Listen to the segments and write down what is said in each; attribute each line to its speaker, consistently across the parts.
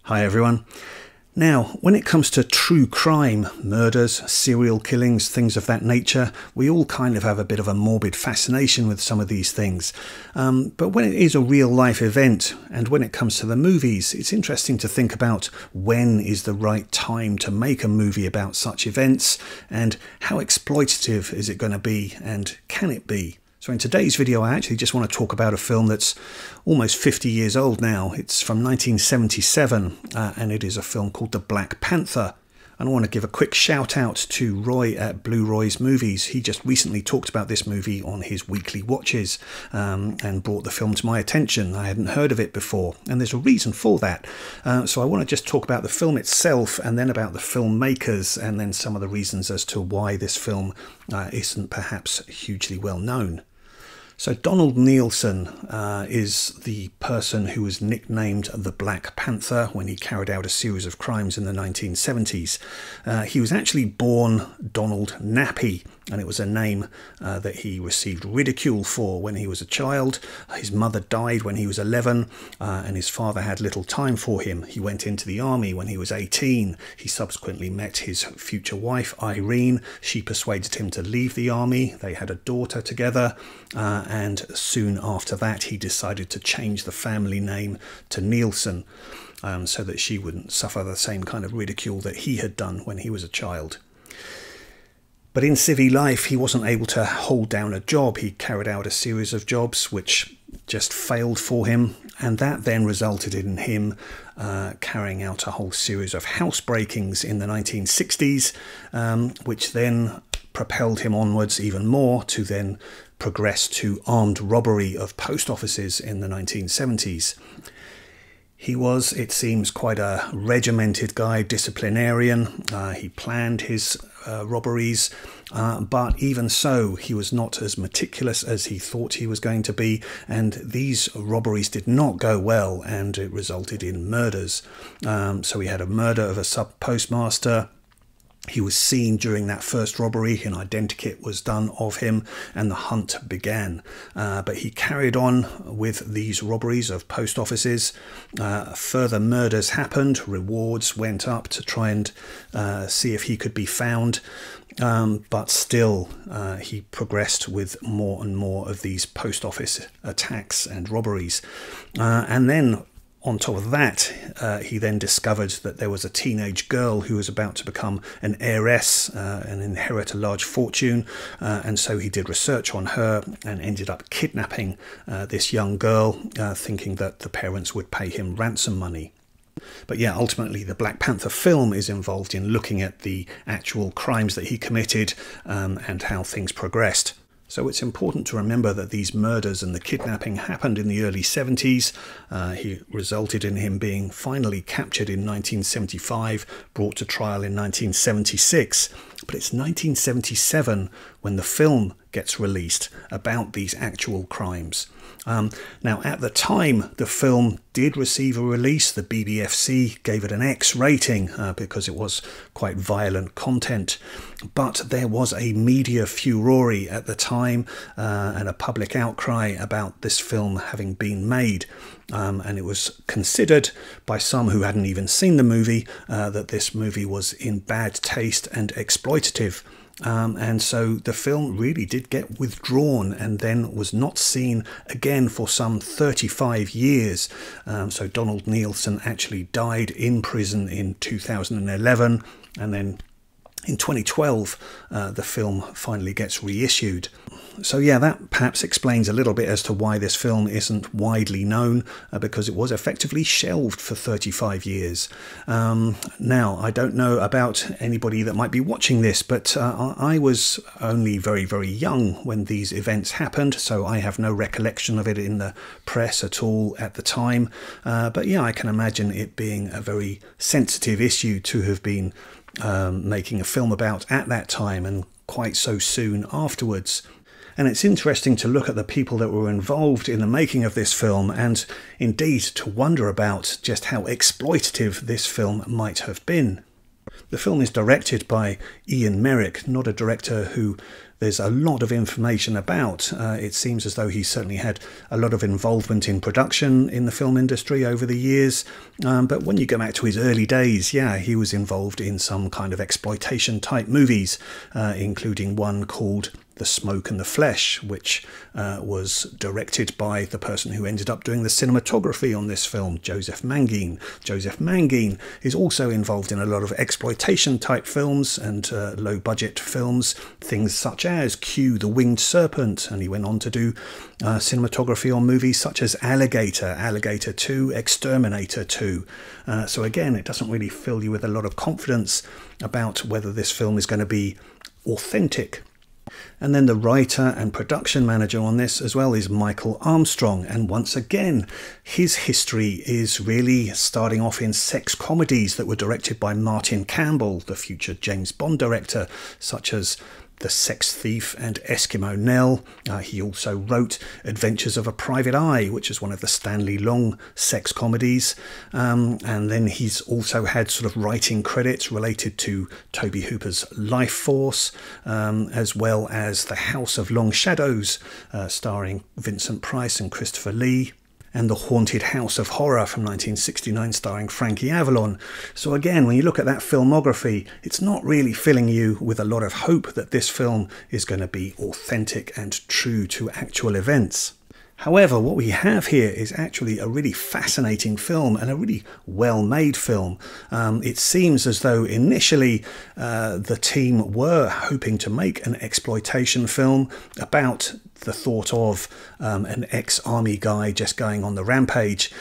Speaker 1: Hi everyone. Now, when it comes to true crime, murders, serial killings, things of that nature, we all kind of have a bit of a morbid fascination with some of these things. But when it is a real life event, and when it comes to the movies, it's interesting to think about when is the right time to make a movie about such events, and how exploitative is it going to be, and can it be? So in today's video, I actually just want to talk about a film that's almost 50 years old now. It's from 1977, and it is a film called The Black Panther. And I want to give a quick shout out to Roy at Blue Roy's Movies. He just recently talked about this movie on his weekly watches and brought the film to my attention. I hadn't heard of it before, and there's a reason for that. So I want to just talk about the film itself, and then about the filmmakers, and then some of the reasons as to why this film isn't perhaps hugely well known. So Donald Neilson is the person who was nicknamed the Black Panther when he carried out a series of crimes in the 1970s. He was actually born Donald Nappy, and it was a name that he received ridicule for when he was a child. His mother died when he was 11, and his father had little time for him. He went into the army when he was 18. He subsequently met his future wife, Irene. She persuaded him to leave the army. They had a daughter together, and soon after that he decided to change the family name to Neilson, so that she wouldn't suffer the same kind of ridicule that he had done when he was a child. But in civvy life, he wasn't able to hold down a job. He carried out a series of jobs which just failed for him, and that then resulted in him carrying out a whole series of housebreakings in the 1960s, which then propelled him onwards even more to then progress to armed robbery of post offices in the 1970s. He was, it seems, quite a regimented guy, disciplinarian. He planned his robberies, but even so, he was not as meticulous as he thought he was going to be, and these robberies did not go well, and it resulted in murders. So he had a murder of a sub-postmaster. He was seen during that first robbery, an identikit was done of him, and the hunt began. But he carried on with these robberies of post offices. Further murders happened, rewards went up to try and see if he could be found. But still, he progressed with more and more of these post office attacks and robberies. And then, on top of that, he then discovered that there was a teenage girl who was about to become an heiress and inherit a large fortune, and so he did research on her and ended up kidnapping this young girl, thinking that the parents would pay him ransom money. But yeah, ultimately the Black Panther film is involved in looking at the actual crimes that he committed and how things progressed. So it's important to remember that these murders and the kidnapping happened in the early 70s. He resulted in him being finally captured in 1975, brought to trial in 1976. But it's 1977 when the film gets released about these actual crimes. Now, at the time, the film did receive a release. The BBFC gave it an X rating because it was quite violent content. But there was a media furore at the time and a public outcry about this film having been made. And it was considered by some who hadn't even seen the movie that this movie was in bad taste and exploitative. And so the film really did get withdrawn and then was not seen again for some 35 years. So Donald Neilson actually died in prison in 2011, and then in 2012 the film finally gets reissued. So yeah, that perhaps explains a little bit as to why this film isn't widely known, because it was effectively shelved for 35 years. Now, I don't know about anybody that might be watching this, but I was only very, very young when these events happened, so I have no recollection of it in the press at all at the time. But yeah, I can imagine it being a very sensitive issue to have been making a film about at that time, and quite so soon afterwards. And it's interesting to look at the people that were involved in the making of this film, and indeed to wonder about just how exploitative this film might have been. The film is directed by Ian Merrick, not a director who there's a lot of information about. It seems as though he certainly had a lot of involvement in production in the film industry over the years. But when you go back to his early days, yeah, he was involved in some kind of exploitation type movies, including one called The Smoke and the Flesh, which was directed by the person who ended up doing the cinematography on this film, Joseph Mangin. Joseph Mangin is also involved in a lot of exploitation type films and low budget films, things such as Q, the Winged Serpent, and he went on to do cinematography on movies such as Alligator, Alligator 2, Exterminator 2. So again, it doesn't really fill you with a lot of confidence about whether this film is going to be authentic. And then the writer and production manager on this as well is Michael Armstrong. And once again, his history is really starting off in sex comedies that were directed by Martin Campbell, the future James Bond director, such as The Sex Thief and Eskimo Nell. He also wrote Adventures of a Private Eye, which is one of the Stanley Long sex comedies. And then he's also had sort of writing credits related to Toby Hooper's Life Force, as well as The House of Long Shadows, starring Vincent Price and Christopher Lee, and The Haunted House of Horror from 1969 starring Frankie Avalon. So again, when you look at that filmography, it's not really filling you with a lot of hope that this film is going to be authentic and true to actual events. However, what we have here is actually a really fascinating film and a really well-made film. It seems as though initially the team were hoping to make an exploitation film about the thought of an ex-army guy just going on the rampage.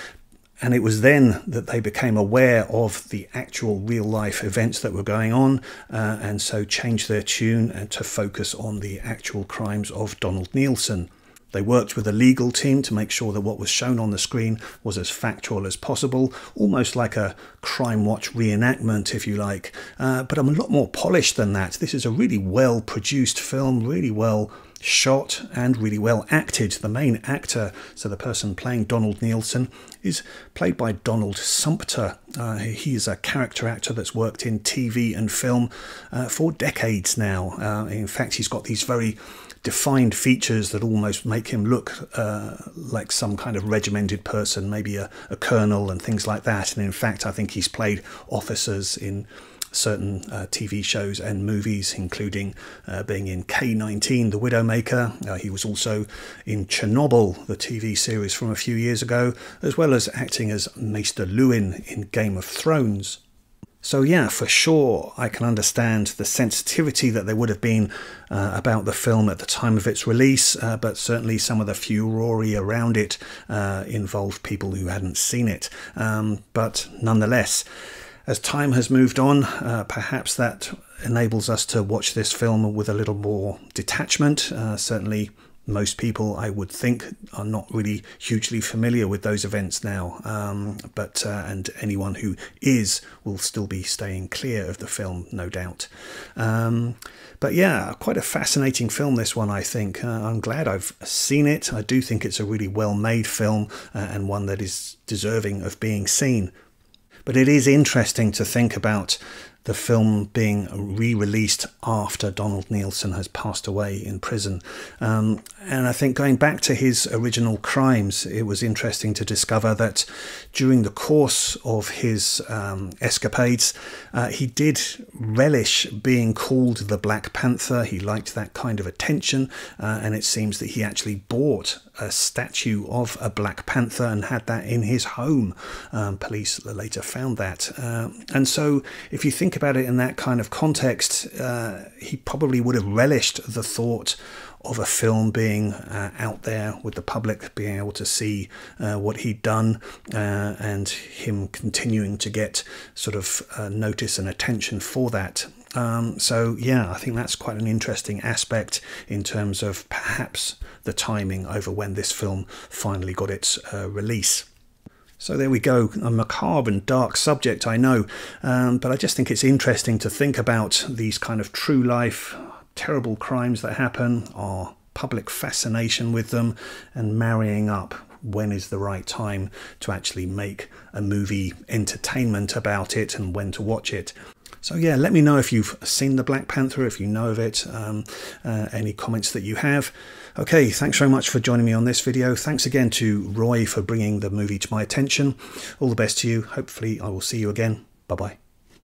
Speaker 1: And it was then that they became aware of the actual real-life events that were going on, and so changed their tune and to focus on the actual crimes of Donald Neilson. They worked with a legal team to make sure that what was shown on the screen was as factual as possible, almost like a Crime Watch reenactment, if you like. But I'm a lot more polished than that. This is a really well-produced film, really well shot and really well acted. The main actor, so the person playing Donald Neilson, is played by Donald Sumpter. He is a character actor that's worked in TV and film for decades now. In fact, he's got these very defined features that almost make him look like some kind of regimented person, maybe a colonel and things like that. And in fact, I think he's played officers in certain TV shows and movies, including being in K-19, The Widowmaker. He was also in Chernobyl, the TV series from a few years ago, as well as acting as Maester Luwin in Game of Thrones. So yeah, for sure, I can understand the sensitivity that there would have been about the film at the time of its release, but certainly some of the furore around it involved people who hadn't seen it. But nonetheless, as time has moved on, perhaps that enables us to watch this film with a little more detachment. Certainly most people, I would think, are not really hugely familiar with those events now, and anyone who is will still be staying clear of the film, no doubt. But yeah, quite a fascinating film, this one, I think. I'm glad I've seen it. I do think it's a really well-made film and one that is deserving of being seen. But it is interesting to think about the film being re-released after Donald Neilson has passed away in prison. And I think going back to his original crimes, it was interesting to discover that during the course of his escapades, he did relish being called the Black Panther. He liked that kind of attention, and it seems that he actually bought a statue of a Black Panther and had that in his home. Police later found that. And so if you think about it in that kind of context, he probably would have relished the thought of a film being out there with the public, being able to see what he'd done, and him continuing to get sort of notice and attention for that. So yeah, I think that's quite an interesting aspect in terms of perhaps the timing over when this film finally got its release. So there we go, a macabre and dark subject, I know, but I just think it's interesting to think about these kind of true life, terrible crimes that happen, our public fascination with them, and marrying up when is the right time to actually make a movie entertainment about it and when to watch it. So yeah, let me know if you've seen the Black Panther, if you know of it, any comments that you have. Okay, thanks very much for joining me on this video. Thanks again to Roy for bringing the movie to my attention. All the best to you. Hopefully I will see you again. Bye-bye.